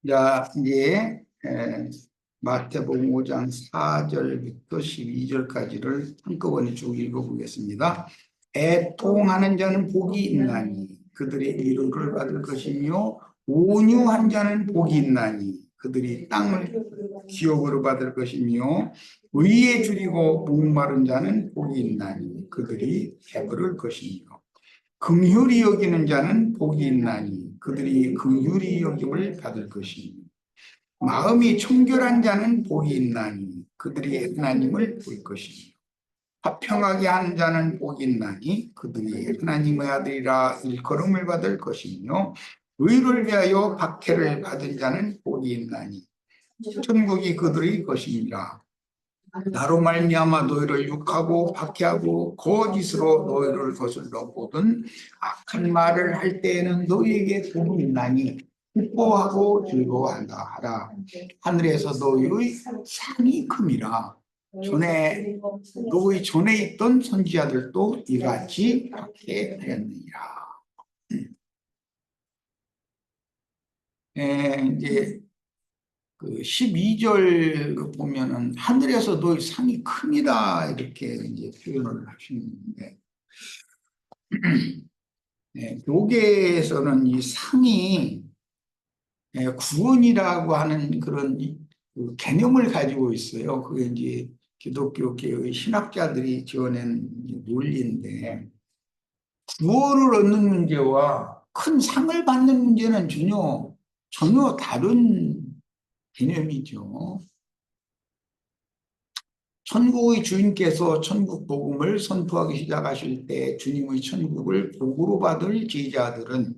자, 이제 마태복음 5장 4절부터 12절까지를 한꺼번에 쭉 읽어보겠습니다. 애통하는 자는 복이 있나니 그들의 위로를 받을 것이며 온유한 자는 복이 있나니 그들이 땅을 기업으로 받을 것이며 의에 줄이고 목마른 자는 복이 있나니 그들이 배부를 것이며 긍휼히 여기는 자는 복이 있나니 그들이 긍휼히 여김을 받을 것이며 마음이 청결한 자는 복이 있나니 그들이 하나님을 볼 것이며 화평하게 하는 자는 복이 있나니 그들이 하나님의 아들이라 일컬음을 받을 것이며 의를 위하여 박해를 받은 자는 복이 있나니 천국이 그들의 것이니라. 나로 말미암아 너희를 욕하고 박해하고 거짓으로 너희를 거슬러 보든 악한 말을 할 때에는 너희에게 복이 있나니 기뻐하고 즐거워한다 하라. 하늘에서 너희의 상이 큼이라. 너희 전에 있던 선지자들도 이같이 박해하였느니라. 이제 그 12절 보면은 하늘에서 너희 상이 큽니다 이렇게 이제 표현을 하시는데, 교계에서는 이 상이 구원이라고 하는 그런 그 개념을 가지고 있어요. 그게 이제 기독교계의 신학자들이 지어낸 논리인데, 구원을 얻는 문제와 큰 상을 받는 문제는 전혀 다른 개념이죠. 천국의 주인께서 천국 복음을 선포하기 시작하실 때 주님의 천국을 복으로 받을 제자들은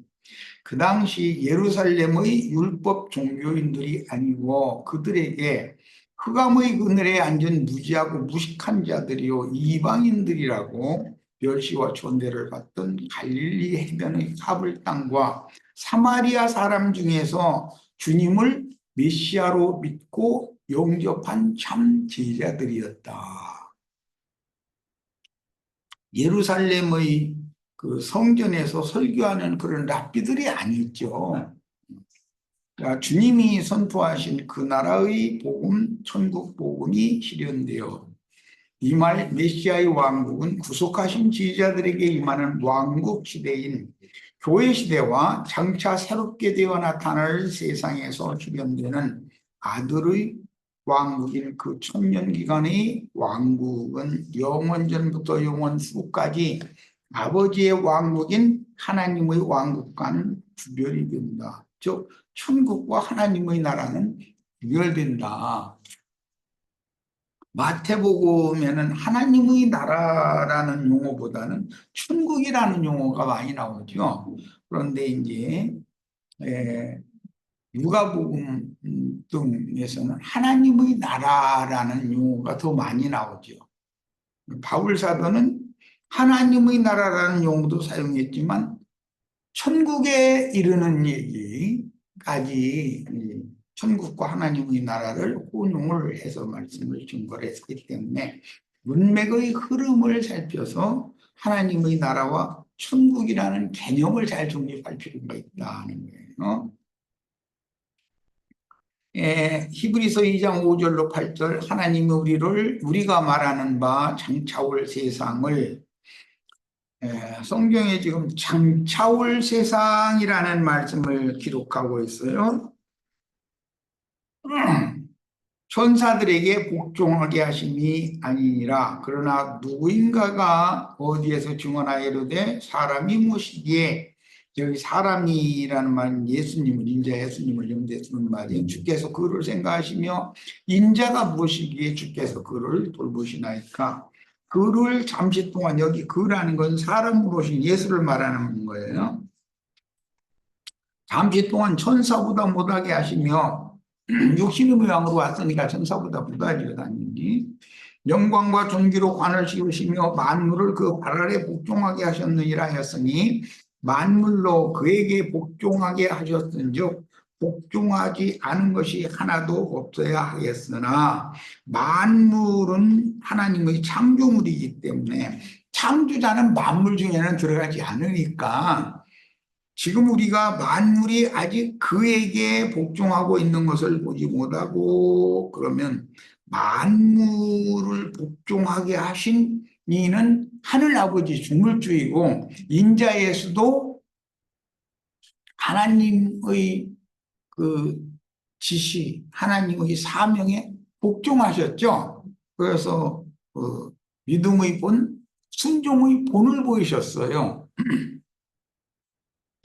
그 당시 예루살렘의 율법 종교인들이 아니고 그들에게 흑암의 그늘에 앉은 무지하고 무식한 자들이요 이방인들이라고 멸시와 존대를 받던 갈릴리 해변의 가불 땅과 사마리아 사람 중에서 주님을 메시아로 믿고 영접한 참 제자들이었다. 예루살렘의 그 성전에서 설교하는 그런 랍비들이 아니었죠. 주님이 선포하신 그 나라의 복음, 천국 복음이 실현되어 이 말 메시아의 왕국은 구속하신 제자들에게 임하는 왕국 시대인 교회 시대와 장차 새롭게 되어 나타날 세상에서 실현되는 아들의 왕국인 그 천년기간의 왕국은 영원전부터 영원후까지 아버지의 왕국인 하나님의 왕국과는 구별이 된다. 즉 천국과 하나님의 나라는 구별된다. 마태복음에는 하나님의 나라라는 용어보다는 천국이라는 용어가 많이 나오죠. 그런데 이제 누가복음 등에서는 하나님의 나라라는 용어가 더 많이 나오죠. 바울 사도는 하나님의 나라라는 용어도 사용했지만 천국에 이르는 얘기까지 천국과 하나님의 나라를 혼용을 해서 말씀을 증거했기 때문에 문맥의 흐름을 살펴서 하나님의 나라와 천국이라는 개념을 잘 정립할 필요가 있다는 거예요. 히브리서 2장 5절로 8절 하나님이 우리가 말하는 바 장차올 세상을 성경에 지금 장차올 세상이라는 말씀을 기록하고 있어요. 천사들에게 복종하게 하심이 아니니라. 그러나 누구인가가 어디에서 증언하여 이르되 사람이 무엇이기에, 여기 사람이라는 말은 예수님을, 인자 예수님을 염두에 두는 말이에요. 주께서 그를 생각하시며 인자가 무엇이기에 주께서 그를 돌보시나이까. 그를 잠시 동안, 여기 그라는 건 사람으로 오신 예수를 말하는 거예요. 잠시 동안 천사보다 못하게 하시며, 육신의 모양으로 왔으니까 천사보다 못하지요 당연히. 영광과 존귀로 관을 씌우시며 만물을 그 발 아래 복종하게 하셨느니라 하였으니, 만물로 그에게 복종하게 하셨은즉 복종하지 않은 것이 하나도 없어야 하겠으나, 만물은 하나님의 창조물이기 때문에 창조자는 만물 중에는 들어가지 않으니까 지금 우리가 만물이 아직 그에게 복종하고 있는 것을 보지 못하고, 그러면 만물을 복종하게 하신 이는 하늘 아버지 중물주이고, 인자 예수도 하나님의 그 지시, 하나님의 사명에 복종하셨죠. 그래서 믿음의 본, 순종의 본을 보이셨어요.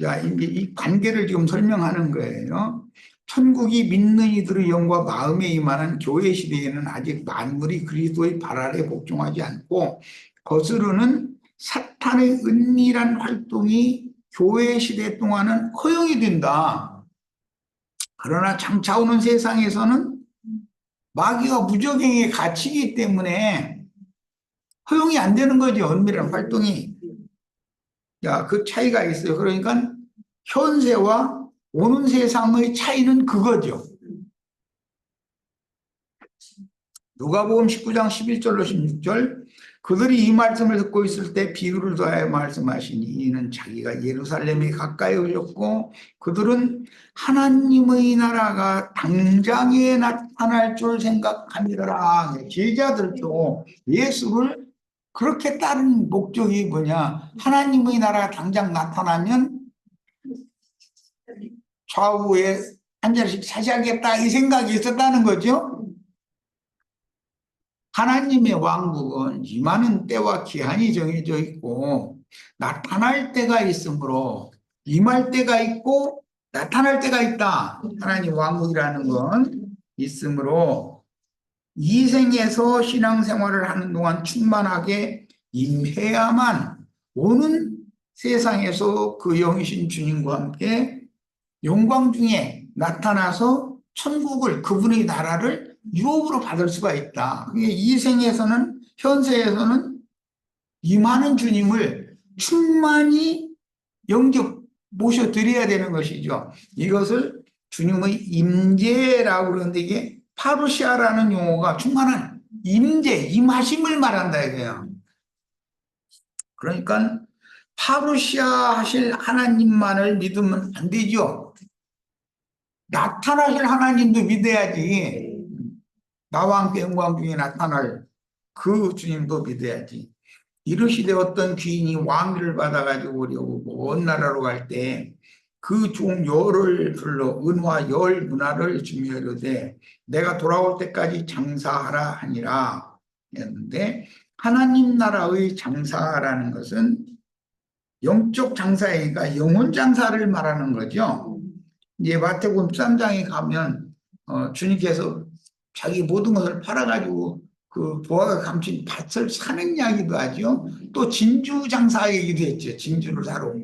자, 이제 이 관계를 지금 설명하는 거예요. 천국이 믿는 이들의 영과 마음에 임하는 교회 시대에는 아직 만물이 그리스도의 발 아래 복종하지 않고 거스르는 사탄의 은밀한 활동이 교회 시대 동안은 허용이 된다. 그러나 장차 오는 세상에서는 마귀가 무적행에 갇히기 때문에 허용이 안 되는 거죠. 은밀한 활동이. 야, 그 차이가 있어요. 그러니까 현세와 오는 세상의 차이는 그거죠. 누가복음 19장 11절로 16절, 그들이 이 말씀을 듣고 있을 때 비유를 더하여 말씀하시니 이는 자기가 예루살렘에 가까이 오셨고 그들은 하나님의 나라가 당장에 나타날 줄 생각합니다. 제자들도 예수를 그렇게 따른 목적이 뭐냐, 하나님의 나라가 당장 나타나면 좌우에 한 자리씩 차지하겠다, 이 생각이 있었다는 거죠. 하나님의 왕국은 임하는 때와 기한이 정해져 있고 나타날 때가 있으므로 임할 때가 있고 나타날 때가 있다. 하나님 왕국이라는 건 있으므로 이 생에서 신앙생활을 하는 동안 충만하게 임해야만 오는 세상에서 그 영이신 주님과 함께 영광 중에 나타나서 천국을, 그분의 나라를 유업으로 받을 수가 있다. 이 생에서는, 현세에서는 임하는 주님을 충만히 영접 모셔드려야 되는 것이죠. 이것을 주님의 임재라고 그러는데 이게 파루시아라는 용어가 충만한 임재, 임하심을 말한다 이거예요. 그러니까 파루시아 하실 하나님만을 믿으면 안 되죠. 나타나실 하나님도 믿어야지. 나와 함께 영광 중에 나타날 그 주님도 믿어야지. 이르시되 어떤 귀인이 왕위를 받아가지고 오려고 먼 나라로 갈 때 그 종 열을 불러 은화 열 문화를 주며 이르되 내가 돌아올 때까지 장사하라 하니라 했는데, 하나님 나라의 장사라는 것은 영적 장사이니까 영혼 장사를 말하는 거죠. 이제 마태복음 3장에 가면 주님께서 자기 모든 것을 팔아가지고 그 부하가 감춘 밭을 사는 이야기도 하죠. 또 진주 장사 얘기도 했죠. 진주를 사러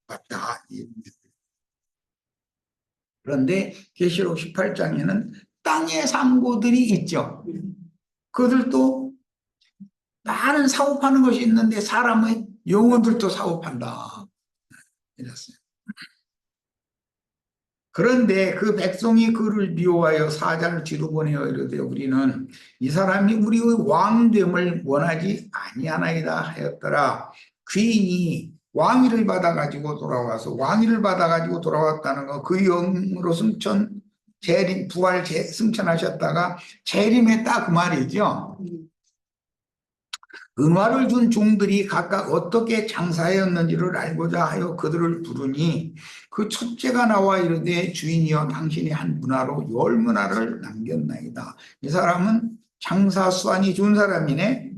왔다. 그런데 계시록 18장에는 땅의 상고들이 있죠. 그들도 많은 사업하는 것이 있는데 사람의 영혼들도 사업한다. 이랬어요. 그런데 그 백성이 그를 미워하여 사자를 뒤로 보내어 이르되 우리는 이 사람이 우리의 왕됨을 원하지 아니하나이다 하였더라. 귀인이 왕위를 받아가지고 돌아와서 왕위를 받아가지고 돌아왔다는 거, 그 영으로 승천 재림 부활 승천하셨다가 재림했다 그 말이죠. 은화를 준 종들이 각각 어떻게 장사하였는지를 알고자 하여 그들을 부르니 그 첫째가 나와 이르되 주인이여 당신이 한 문화로 열 문화를 남겼나이다. 이 사람은 장사 수완이 좋은 사람이네.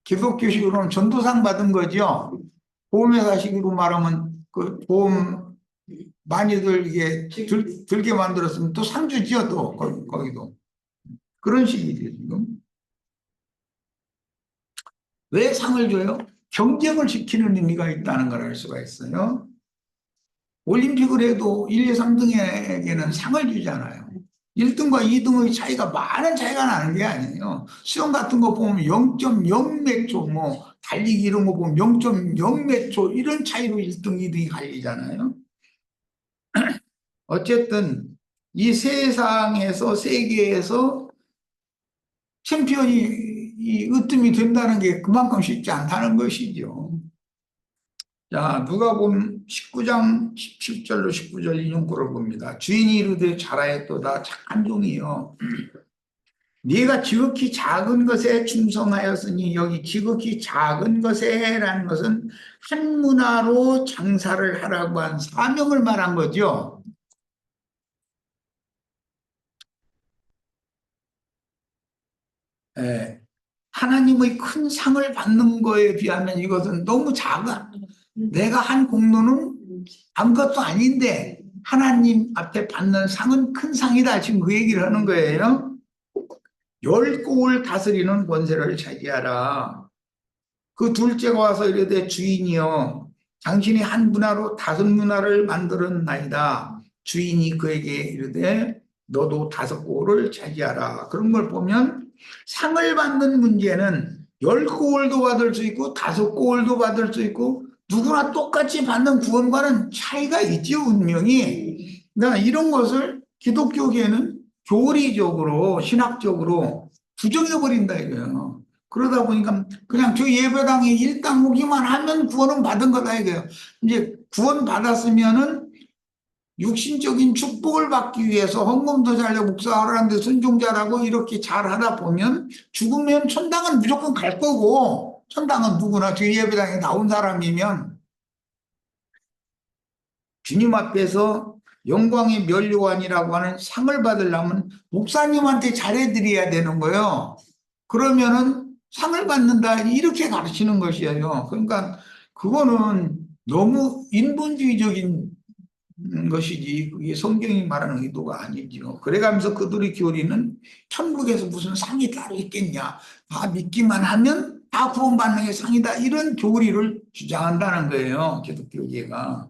기독교식으로는 전도상 받은 거죠. 보험회사식으로 말하면 그 보험 많이들 이게 들게 만들었으면 또 상 주지요. 또 거기도 그런 식이죠 지금. 왜 상을 줘요? 경쟁을 시키는 의미가 있다는 걸 알 수가 있어요. 올림픽을 해도 1, 2, 3등에게는 상을 주잖아요. 1등과 2등의 차이가 많은 차이가 나는 게 아니에요. 수영 같은 거 보면 0.0 몇 초, 뭐 달리기 이런 거 보면 0.0 몇 초 이런 차이로 1등, 2등이 갈리잖아요. 어쨌든 이 세상에서, 세계에서 챔피언이 으뜸이 된다는 게 그만큼 쉽지 않다는 것이죠. 자, 누가복음 19장 17절로 19절 인용구를 봅니다. 주인이 이르되 잘하였도다 착한 종이요 네가 지극히 작은 것에 충성하였으니, 여기 지극히 작은 것에라는 것은 한 문화로 장사를 하라고 한 사명을 말한 거죠. 예, 하나님의 큰 상을 받는 거에 비하면 이것은 너무 작아. 내가 한 공로는 아무것도 아닌데 하나님 앞에 받는 상은 큰 상이다. 지금 그 얘기를 하는 거예요. 열 고을 다스리는 권세를 차지하라. 그 둘째가 와서 이르되 주인이여 당신이 한 문화로 다섯 문화를 만들었나이다. 주인이 그에게 이르되 너도 다섯 고을을 차지하라. 그런 걸 보면 상을 받는 문제는 열 고을도 받을 수 있고 다섯 고을도 받을 수 있고 누구나 똑같이 받는 구원과는 차이가 있죠, 분명히. 나 이런 것을 기독교계는 교리적으로 신학적으로 부정해버린다 이거예요. 그러다 보니까 그냥 저 예배당에 일당 오기만 하면 구원은 받은 거다 이거예요. 이제 구원 받았으면은 육신적인 축복을 받기 위해서 헌금도 잘하고 목사하라는데 순종자라고 이렇게 잘하다 보면 죽으면 천당은 무조건 갈 거고, 천당은 누구나 저 예배당에 나온 사람이면 주님 앞에서 영광의 면류관이라고 하는 상을 받으려면 목사님한테 잘해드려야 되는 거예요. 그러면은 상을 받는다 이렇게 가르치는 것이에요. 그러니까 그거는 너무 인본주의적인 것이지 그게 성경이 말하는 의도가 아니죠. 그래가면서 그들의 교리는 천국에서 무슨 상이 따로 있겠냐, 다 믿기만 하면 다 구원받는 게 상이다, 이런 교리를 주장한다는 거예요, 기독교계가.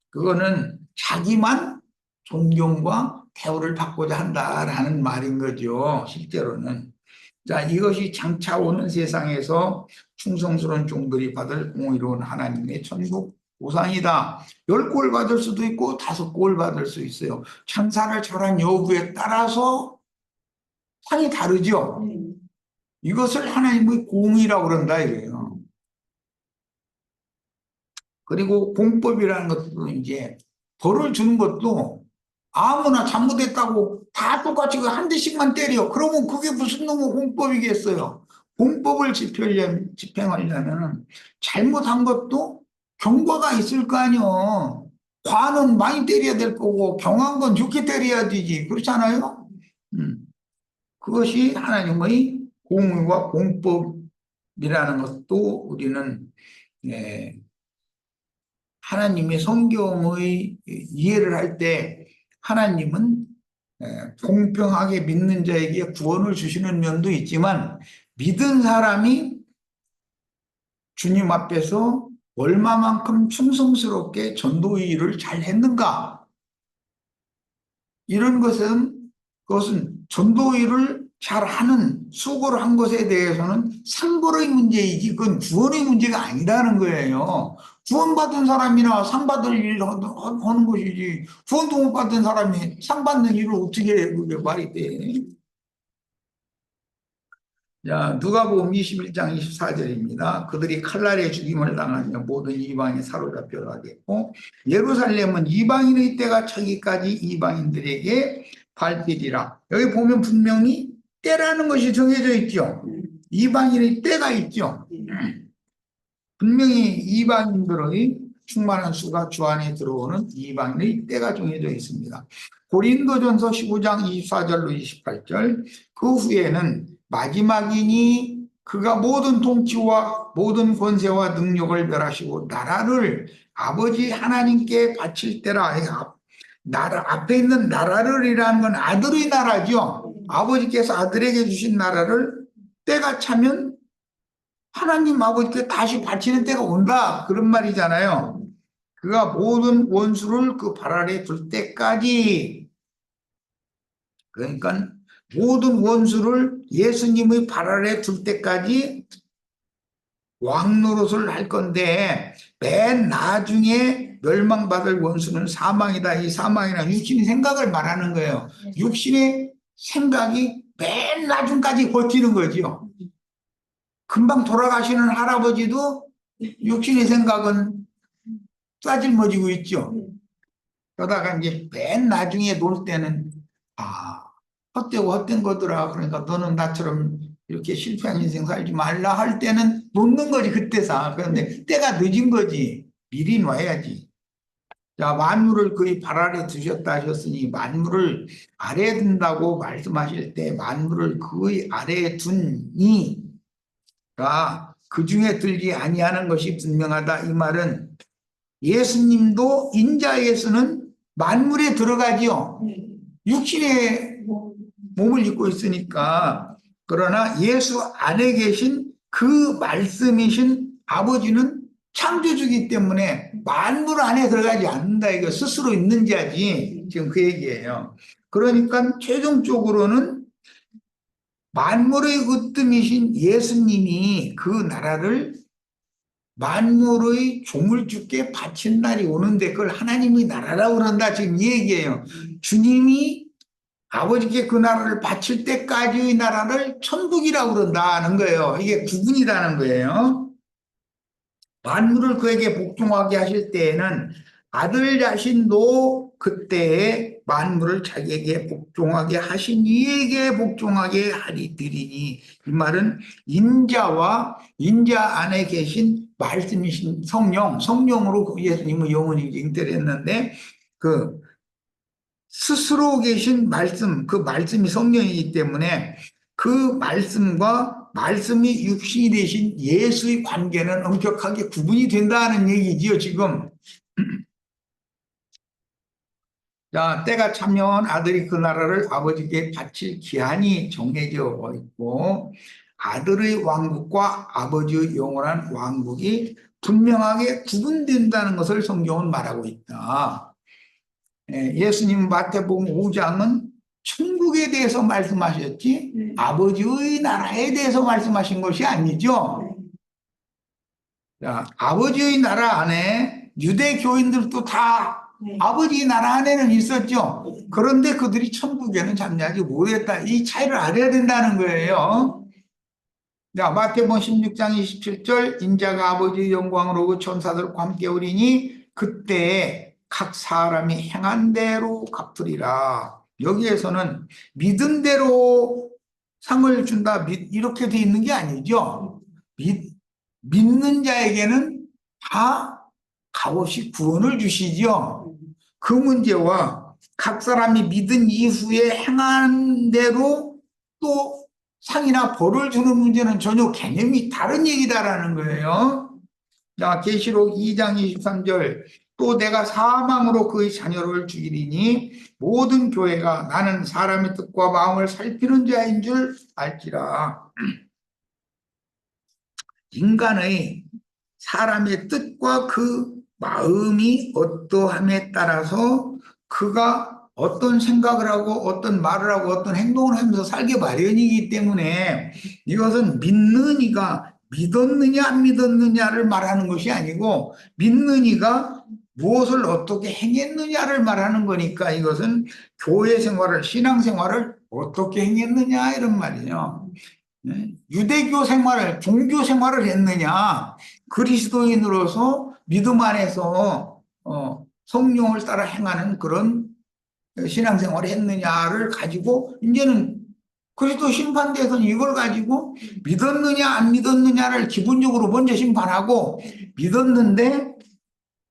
그거는 자기만 존경과 대우를 받고자 한다라는 말인 거죠, 실제로는. 자, 이것이 장차 오는 세상에서 충성스러운 종들이 받을 공의로운 하나님의 천국 보상이다. 열 골 받을 수도 있고 다섯 골 받을 수 있어요. 장사를 잘한 여부에 따라서 상이 다르죠. 이것을 하나님의 공의라고 그런다 이거예요. 그리고 공법이라는 것도 이제 벌을 주는 것도 아무나 잘못했다고 다 똑같이 한 대씩만 때려. 그러면 그게 무슨 놈의 공법이겠어요. 공법을 집행하려면 잘못한 것도 경과가 있을 거 아니요. 과는 많이 때려야 될 거고 경한 건 좋게 때려야 되지. 그렇잖아요. 그것이 하나님의 공의와 공법이라는 것도 우리는 예, 하나님의 성경의 이해를 할 때 하나님은 공평하게 믿는 자에게 구원을 주시는 면도 있지만 믿은 사람이 주님 앞에서 얼마만큼 충성스럽게 전도의 일을 잘 했는가, 이런 그것은 전도 일을 잘하는 수고를 한 것에 대해서는 상벌의 문제이지 그건 구원의 문제가 아니라는 거예요. 구원받은 사람이나 상 받을 일을 하는 것이지 구원도 못 받은 사람이 상 받는 일을 어떻게 해, 그게 말이 돼. 자, 누가복음 21장 24절입니다. 그들이 칼날에 죽임을 당하며 모든 이방에 사로잡혀 가겠고 예루살렘은 이방인의 때가 차기까지 이방인들에게 밟히리라. 여기 보면 분명히 때라는 것이 정해져 있죠. 이방인의 때가 있죠. 분명히 이방인들의 충만한 수가 주 안에 들어오는 이방인의 때가 정해져 있습니다. 고린도전서 15장 24절로 28절, 그 후에는 마지막이니 그가 모든 통치와 모든 권세와 능력을 멸하시고 나라를 아버지 하나님께 바칠 때라. 나라 앞에 있는 나라를이라는 건 아들의 나라죠. 아버지께서 아들에게 주신 나라를 때가 차면 하나님 아버지께 다시 바치는 때가 온다, 그런 말이잖아요. 그가 모든 원수를 그 발 아래 둘 때까지, 그러니까 모든 원수를 예수님의 발 아래 둘 때까지 왕 노릇을 할 건데 맨 나중에 멸망받을 원수는 사망이다. 이 사망이란 육신의 생각을 말하는 거예요. 육신의 생각이 맨 나중까지 버티는 거죠. 금방 돌아가시는 할아버지도 육신의 생각은 싸질머지고 있죠. 그러다가 이제 맨 나중에 놀 때는 헛되고 헛된 거더라. 그러니까 너는 나처럼 이렇게 실패한 인생 살지 말라 할 때는 놓는 거지, 그때사. 그런데 때가 늦은 거지. 미리 놔야지. 자, 만물을 그의 발 아래 두셨다 하셨으니 만물을 아래에 둔다고 말씀하실 때 만물을 그의 아래에 둔이가 그 중에 들지 아니하는 것이 분명하다. 이 말은 예수님도 인자 예수는 만물에 들어가지요. 육신의 몸을 입고 있으니까. 그러나 예수 안에 계신 그 말씀이신 아버지는 창조주기 때문에 만물 안에 들어가지 않는다. 이거 스스로 있는 자지. 지금 그 얘기예요. 그러니까 최종적으로는 만물의 으뜸이신 예수님이 그 나라를 만물의 조물주께 바친 날이 오는데 그걸 하나님의 나라라고 그런다. 지금 이 얘기예요. 주님이 아버지께 그 나라를 바칠 때까지의 나라를 천국이라고 그런다는 거예요. 이게 구분이라는 거예요. 만물을 그에게 복종하게 하실 때에는 아들 자신도 그때에 만물을 자기에게 복종하게 하신 이에게 복종하게 하리들이니, 이 말은 인자와 인자 안에 계신 말씀이신 성령으로 예수님은 영원히 잉태했는데 그 스스로 계신 말씀, 그 말씀이 성령이기 때문에 그 말씀과 말씀이 육신이 되신 예수의 관계는 엄격하게 구분이 된다는 얘기지요, 지금. 자, 때가 차면 아들이 그 나라를 아버지께 바칠 기한이 정해져 있고 아들의 왕국과 아버지의 영원한 왕국이 분명하게 구분된다는 것을 성경은 말하고 있다. 예수님 마태복음 5장은 천국에 대해서 말씀하셨지 아버지의 나라에 대해서 말씀하신 것이 아니죠. 자, 아버지의 나라 안에 유대 교인들도 다 아버지 나라 안에는 있었죠. 그런데 그들이 천국에는 참여하지 못했다. 이 차이를 알아야 된다는 거예요. 자, 마태복음 16장 27절 인자가 아버지의 영광으로 그 천사들과 함께 오리니 그때 각 사람이 행한 대로 갚으리라. 여기에서는 믿음대로 상을 준다 이렇게 돼 있는 게 아니죠. 믿는 자에게는 다 값없이 구원을 주시죠. 그 문제와 각 사람이 믿은 이후에 행한 대로 또 상이나 벌을 주는 문제는 전혀 개념이 다른 얘기다라는 거예요. 자, 계시록 2장 23절 또 내가 사망으로 그의 자녀를 죽이리니 모든 교회가 나는 사람의 뜻과 마음을 살피는 자인 줄 알지라. 인간의 사람의 뜻과 그 마음이 어떠함에 따라서 그가 어떤 생각을 하고 어떤 말을 하고 어떤 행동을 하면서 살기 마련이기 때문에 이것은 믿는 이가 믿었느냐 안 믿었느냐를 말하는 것이 아니고 믿는 이가 무엇을 어떻게 행했느냐를 말하는 거니까 이것은 교회 생활을 신앙생활을 어떻게 행했느냐 이런 말이에요. 유대교 생활을 종교 생활을 했느냐 그리스도인으로서 믿음 안에서 성령을 따라 행하는 그런 신앙생활을 했느냐를 가지고 이제는 그리스도 심판대에서는 이걸 가지고 믿었느냐 안 믿었느냐를 기본적으로 먼저 심판하고 믿었는데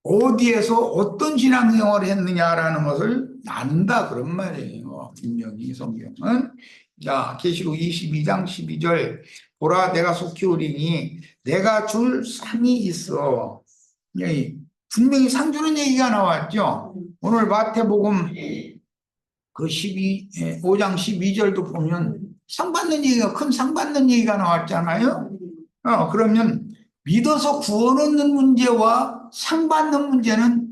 어디에서 어떤 신앙생활을 했느냐라는 것을 안다 그런 말이에요. 분명히 성경은. 자, 계시록 22장 12절 보라 내가 속히 오리니 내가 줄 상이 있어. 분명히 상 주는 얘기가 나왔죠. 오늘 마태복음 그 5장 12절도 보면 상 받는 얘기가 큰 상 받는 얘기가 나왔잖아요. 그러면 믿어서 구원 얻는 문제와 상 받는 문제는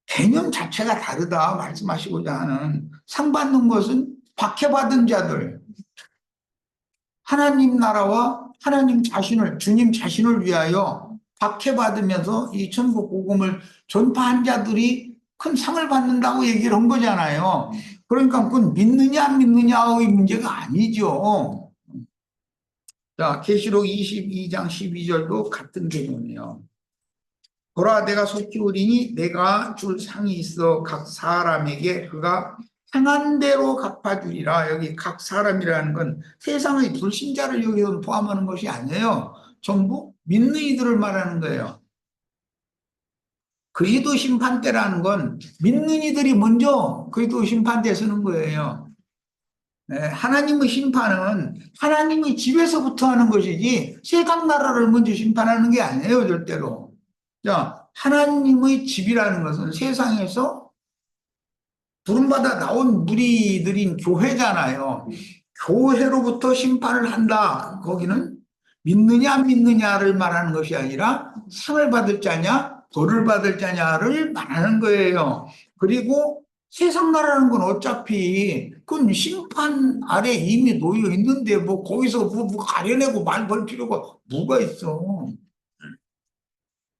개념 자체가 다르다 말씀하시고자 하는. 상 받는 것은 박해받은 자들, 하나님 나라와 하나님 자신을, 주님 자신을 위하여 박해받으면서 이 천국 복음을 전파한 자들이 큰 상을 받는다고 얘기를 한 거잖아요. 그러니까 그건 믿느냐 안 믿느냐의 문제가 아니죠. 자, 계시록 22장 12절도 같은 개념이에요. 보라 내가 속히 오리니 내가 줄 상이 있어 각 사람에게 그가 행한 대로 갚아주리라. 여기 각 사람이라는 건 세상의 불신자를 여기서 포함하는 것이 아니에요. 전부 믿는 이들을 말하는 거예요. 그리스도 심판대라는 건 믿는 이들이 먼저 그리스도 심판대 서는 거예요. 하나님의 심판은 하나님의 집에서부터 하는 것이지 세상 나라를 먼저 심판하는 게 아니에요, 절대로. 자, 하나님의 집이라는 것은 세상에서 부름받아 나온 무리들인 교회잖아요. 교회로부터 심판을 한다. 거기는 믿느냐 안 믿느냐를 말하는 것이 아니라 상을 받을 자냐 벌을 받을 자냐를 말하는 거예요. 그리고 세상 나라는 건 어차피 그건 심판 아래 이미 놓여 있는데 뭐 거기서 뭐 가려내고 말 걸 필요가 뭐가 있어.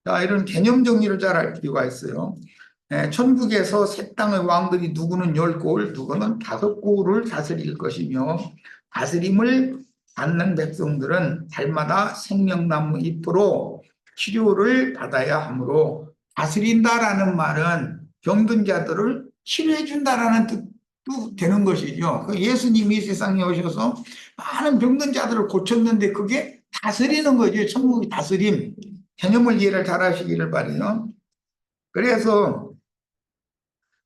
자, 이런 개념 정리를 잘 할 필요가 있어요. 천국에서 새 땅의 왕들이 누구는 10골, 누구는 5골을 다스릴 것이며 다스림을 받는 백성들은 달마다 생명나무 잎으로 치료를 받아야 하므로 다스린다라는 말은 병든 자들을 치료해 준다라는 뜻도 되는 것이죠. 예수님이 세상에 오셔서 많은 병든 자들을 고쳤는데 그게 다스리는 거죠. 천국의 다스림. 개념을 이해를 잘 하시기를 바라요. 그래서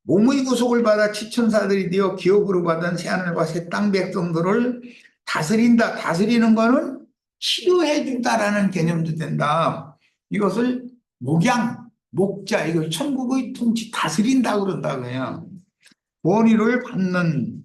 몸의 구속을 받아 지천사들이 되어 기업으로 받은 새하늘과 새 땅 백성들을 다스린다. 다스리는 거는 치료해 준다라는 개념도 된다. 이것을 목양, 목자, 이걸 천국의 통치 다스린다 그런다고요. 권위를 받는,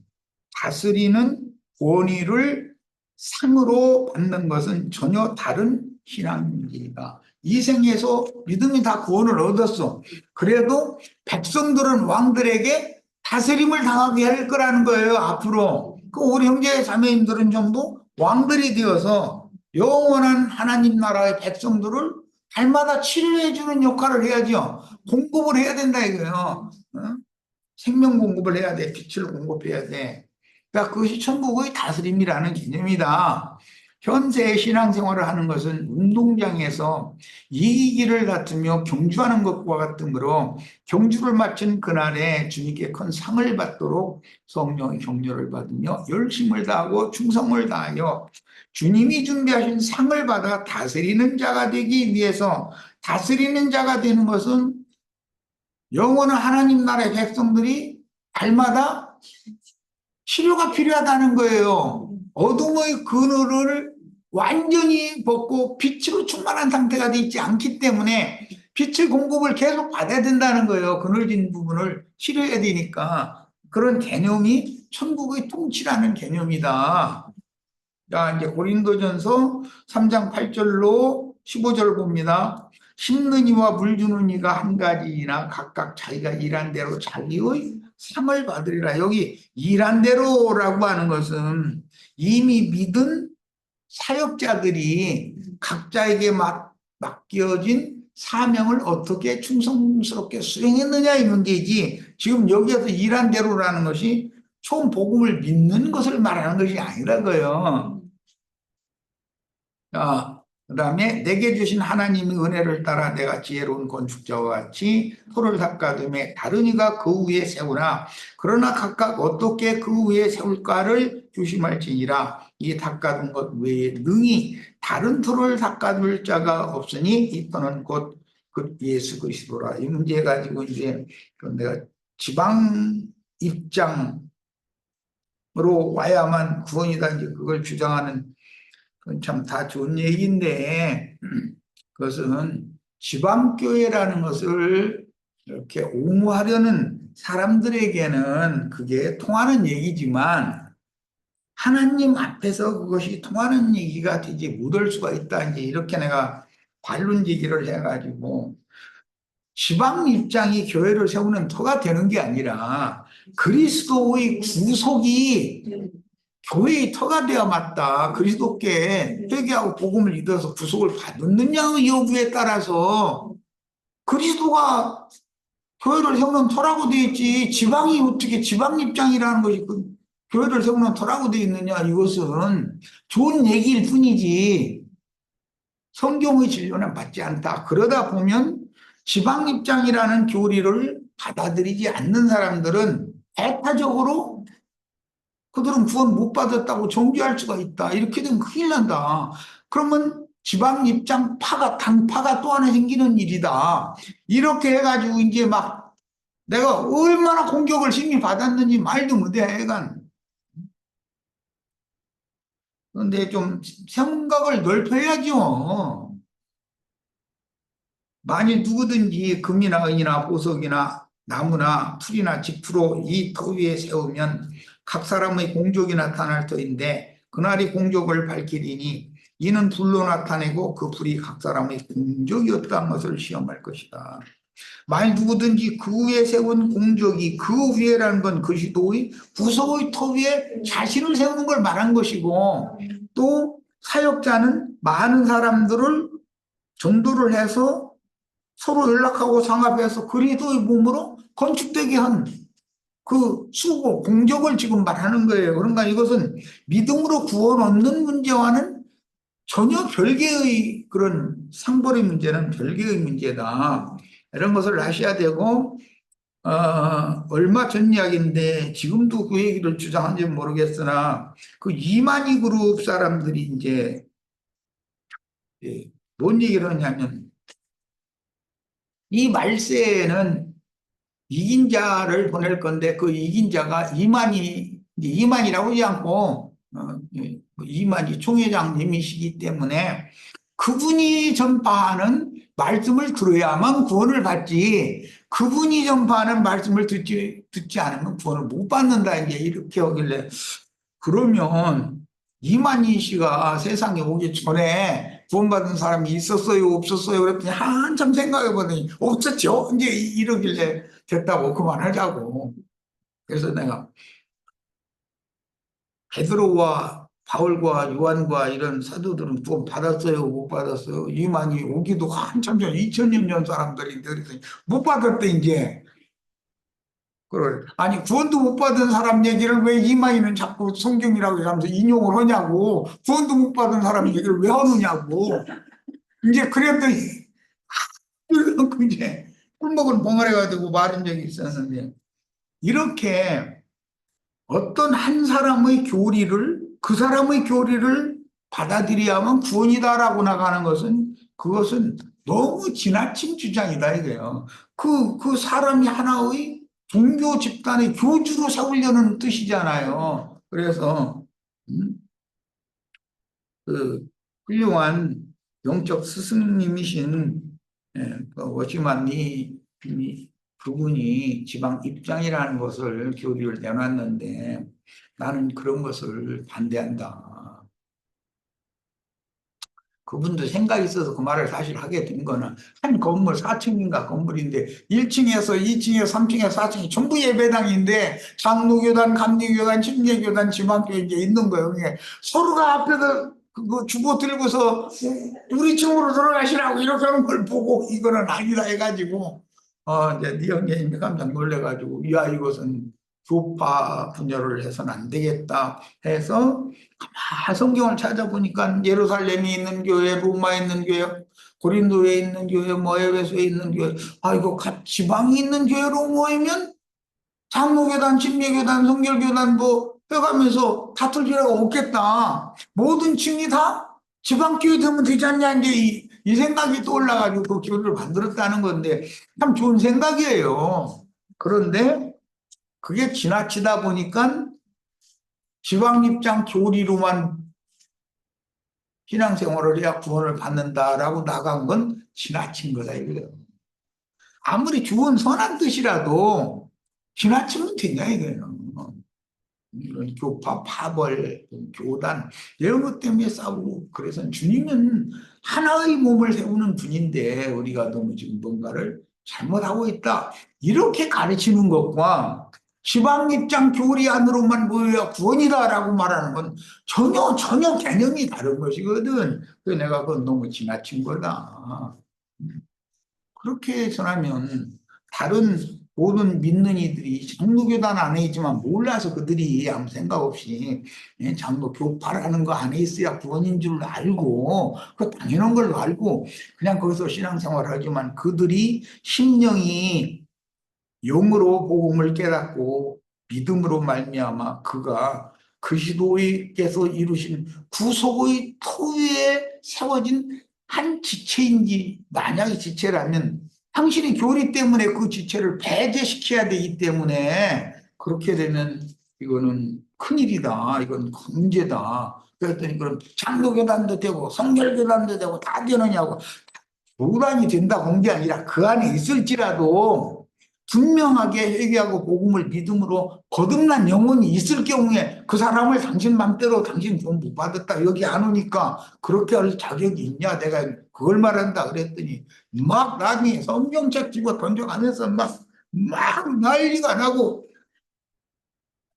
다스리는 권위를 상으로 받는 것은 전혀 다른 신앙 문제이다. 이 생에서 믿음이 다 구원을 얻었어. 그래도 백성들은 왕들에게 다스림을 당하게 할 거라는 거예요, 앞으로. 우리 형제 자매님들은 전부 왕들이 되어서 영원한 하나님 나라의 백성들을 달마다 치료해주는 역할을 해야죠. 공급을 해야 된다 이거예요. 생명 공급을 해야 돼. 빛을 공급해야 돼. 그러니까 그것이 천국의 다스림이라는 개념이다. 현재 신앙생활을 하는 것은 운동장에서 이기기를 다투며 경주하는 것과 같으므로 경주를 마친 그날에 주님께 큰 상을 받도록 성령의 격려를 받으며 열심을 다하고 충성을 다하여 주님이 준비하신 상을 받아 다스리는 자가 되기 위해서, 다스리는 자가 되는 것은 영원한 하나님 나라의 백성들이 달마다 치료가 필요하다는 거예요. 어둠의 그늘을 완전히 벗고 빛으로 충만한 상태가 되어 있지 않기 때문에 빛의 공급을 계속 받아야 된다는 거예요. 그늘진 부분을 치료해야 되니까. 그런 개념이 천국의 통치라는 개념이다. 자, 이제 고린도전서 3장 8절로 15절 봅니다. 심는 이와 물 주는 이가 한 가지이나 각각 자기가 일한 대로 자기의 상을 받으리라. 여기 일한 대로라고 하는 것은 이미 믿은 사역자들이 각자에게 맡겨진 사명을 어떻게 충성스럽게 수행했느냐 이 문제이지, 지금 여기에서 일한 대로라는 것이 처음 복음을 믿는 것을 말하는 것이 아니라고요. 그다음에 내게 주신 하나님의 은혜를 따라 내가 지혜로운 건축자와 같이 토를 닦아둠에 다른 이가 그 위에 세우나 그러나 각각 어떻게 그 위에 세울까를 조심할지니라. 이 닦아둔 것 외에 능히 다른 토를 닦아둘 자가 없으니 이 터는 곧 그 예수 그리스도라. 이 문제 가지고 이제 내가 지방 입장으로 와야만 구원이다 이제 그걸 주장하는, 그건 참 다 좋은 얘기인데 그것은 지방교회라는 것을 이렇게 옹호하려는 사람들에게는 그게 통하는 얘기지만 하나님 앞에서 그것이 통하는 얘기가 되지 못할 수가 있다. 이제 이렇게 내가 반론 얘기를 해가지고, 지방 입장이 교회를 세우는 터가 되는 게 아니라 그리스도의 구속이 교회의 터가 되어 맞다. 그리스도께 회개하고 복음을 믿어서 구속을 받느냐의 여부에 따라서 그리스도가 교회를 세우는 터라고 되어 있지, 지방이 어떻게 지방 입장이라는 것이 그 교회를 세우는 터라고 되어 있느냐. 이것은 좋은 얘기일 뿐이지 성경의 진료는 맞지 않다. 그러다 보면 지방 입장이라는 교리를 받아들이지 않는 사람들은 애타적으로 그들은 구원 못 받았다고 정죄할 수가 있다. 이렇게 되면 큰일 난다. 그러면 지방 입장 파가, 당파가 또 하나 생기는 일이다. 이렇게 해가지고 이제 막 내가 얼마나 공격을 심히 받았는지 말도 못해, 애간. 그런데 좀 생각을 넓혀야죠. 만일 누구든지 금이나 은이나 보석이나 나무나 풀이나 지푸로 이 터 위에 세우면 각 사람의 공적이 나타날 터인데 그날이 공적을 밝히리니 이는 불로 나타내고 그 불이 각 사람의 공적이었다는 것을 시험할 것이다. 만일 누구든지 그 위에 세운 공적이 그 위에라는 건 그 시도의 구석의 터 위에 자신을 세우는 걸 말한 것이고 또 사역자는 많은 사람들을 전도를 해서 서로 연락하고 상합해서 그리스도의 몸으로 건축되게 한 그 수고, 공적을 지금 말하는 거예요. 그러니까 이것은 믿음으로 구원 얻는 문제와는 전혀 별개의 그런 상벌의 문제는 별개의 문제다. 이런 것을 아셔야 되고 얼마 전 이야기인데 지금도 그 얘기를 주장한지 모르겠으나 그 이만희 그룹 사람들이 이제 뭔 얘기를 하냐면 이 말세에는 이긴 자를 보낼 건데 그 이긴 자가 이만희라고 하지 않고 이만희 총회장님이시기 때문에 그분이 전파하는 말씀을 들어야만 구원을 받지 그분이 전파하는 말씀을 듣지 않으면 구원을 못 받는다 이제 이렇게 하길래 그러면 이만희 씨가 세상에 오기 전에 구원받은 사람이 있었어요 없었어요 그랬더니 한참 생각해 보더니 없었죠 이제 이러길래 됐다고 그만하자고. 그래서 내가 베드로와 바울과 요한과 이런 사도들은 구원 받았어요 못 받았어요 이만희 오기도 한참 전 2000년 전 사람들인데 그래서 못 받았대 이제. 그걸 아니 구원도 못 받은 사람 얘기를 왜 이만희는 자꾸 성경이라고 하면서 인용을 하냐고 구원도 못 받은 사람 얘기를 왜 하느냐고 이제 그랬더니 그 이제 꿀먹은 벙어리가 되고 말한 적이 있었는데 이렇게 어떤 한 사람의 교리를 그 사람의 교리를 받아들여야만 구원이다라고 나가는 것은 그것은 너무 지나친 주장이다 이거예요. 그 사람이 하나의 종교 집단의 교주로 세우려는 뜻이잖아요. 그래서 그 훌륭한 영적 스승님이신 그 워시만니 그분이 지방 입장이라는 것을 교리를 내놨는데 나는 그런 것을 반대한다. 그분도 생각이 있어서 그 말을 사실 하게 된 거는 한 건물 4층인가 건물인데 1층에서 2층에서 3층에서 4층이 전부 예배당인데 장로교단, 감리교단, 침례교단, 지방교회 이제 있는 거예요. 이게 서로가 앞에서 그 주보 들고서 우리 층으로 들어가시라고 이렇게 하는 걸 보고 이거는 아니다 해가지고 이제 네 형님이 깜짝 놀래가지고 야 이것은 교파 분열을 해서는 안 되겠다 해서 성경을 찾아보니까 예루살렘에 있는 교회, 로마에 있는 교회, 고린도에 있는 교회, 뭐 에베소에 있는 교회, 이거 각 지방에 있는 교회로 모이면 장로교단, 침례교단, 성결교단 뭐 해가면서 다툴 필요가 없겠다. 모든 층이 다 지방교회 되면 되지 않냐 이제 이 생각이 떠올라가지고 그 교회를 만들었다는 건데 참 좋은 생각이에요. 그런데 그게 지나치다 보니까 지방 입장 교리로만 신앙생활을 해야 구원을 받는다라고 나간 건 지나친 거다 이거예요. 아무리 좋은 선한 뜻이라도 지나치면 되냐 이거예요. 이런 교파, 파벌, 교단 이런 것 때문에 싸우고 그래서 주님은 하나의 몸을 세우는 분인데 우리가 너무 지금 뭔가를 잘못하고 있다 이렇게 가르치는 것과 지방 입장 교리 안으로만 모여야 구원이다라고 말하는 건 전혀 개념이 다른 것이거든. 그래서 내가 그건 너무 지나친 거다. 그렇게 전하면 다른 모든 믿는 이들이 장로교단 안에 있지만 몰라서 그들이 아무 생각 없이 장로 교파라는 거 안에 있어야 구원인 줄 알고 그 당연한 걸로 알고 그냥 거기서 신앙생활을 하지만 그들이 심령이 영으로 복음을 깨닫고 믿음으로 말미암아 그가 그리스도께서 이루신 구속의 터 위에 세워진 한 지체인지 만약에 지체라면 당신이 교리 때문에 그 지체를 배제시켜야 되기 때문에 그렇게 되면 이거는 큰일이다. 이건 범죄다. 그랬더니 그럼 장로교단도 되고 성결교단도 되고 다 되느냐고. 교단이 된다고 한 게 아니라 그 안에 있을지라도 분명하게 회개하고 복음을 믿음으로 거듭난 영혼이 있을 경우에 그 사람을 당신 맘대로 당신 돈 못 받았다 여기 안 오니까 그렇게 할 자격이 있냐 내가 그걸 말한다 그랬더니 막 나중에 성경책 집어 던져가면서 막 난리가 나고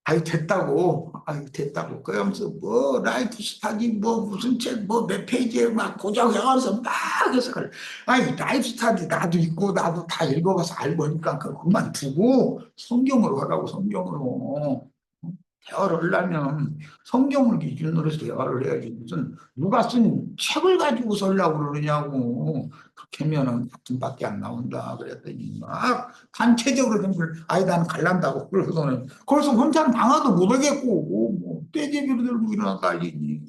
아유 됐다고 아유 됐다고 그러면서 뭐 라이프 스타디 뭐 무슨 책 뭐 몇 페이지에 막 고정해가면서 막 해서 그래 아니 라이프 스타디 나도 있고 나도 다 읽어봐서 알고 하니까 그만 두고 성경으로 하라고 성경으로 대화를 하려면 성경을 기준으로 해서 대화를 해야지 무슨 누가 쓴 책을 가지고 설라고 그러느냐고 그렇게 하면은 같은 밖에 안 나온다 그랬더니 막 단체적으로 걸 아예 나는 갈란다고 그러고서는 거기서 혼자는 방아도 못 하겠고 뭐 떼제비로 들고 일어나다니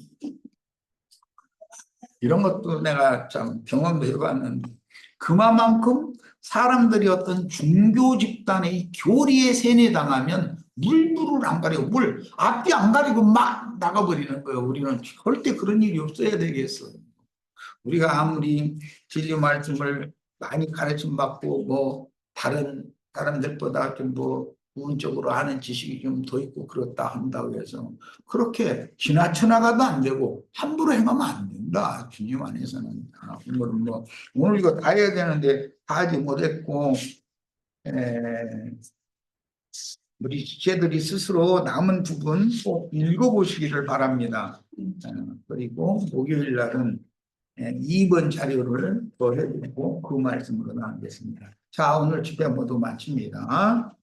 이런 것도 내가 참 경험도 해봤는데 그만큼 사람들이 어떤 중교 집단의 교리에 세뇌당하면 물불을 안 가리고 물 앞뒤 안 가리고 막 나가버리는 거예요. 우리는 절대 그런 일이 없어야 되겠어. 우리가 아무리 진리 말씀을 많이 가르침 받고 뭐 다른 사람들보다 좀 뭐 부분적으로 아는 지식이 좀 더 있고 그렇다 한다고 해서 그렇게 지나쳐 나가도 안 되고 함부로 행하면 안 된다. 주님 안에서는 오늘은 뭐 오늘 이거 다 해야 되는데 다 하지 못했고 우리 지체들이 스스로 남은 부분 꼭 읽어보시기를 바랍니다. 그리고 목요일 날은 2번 자료를 더 해드리고 그 말씀으로 나가겠습니다. 자, 오늘 집회 모두 마칩니다.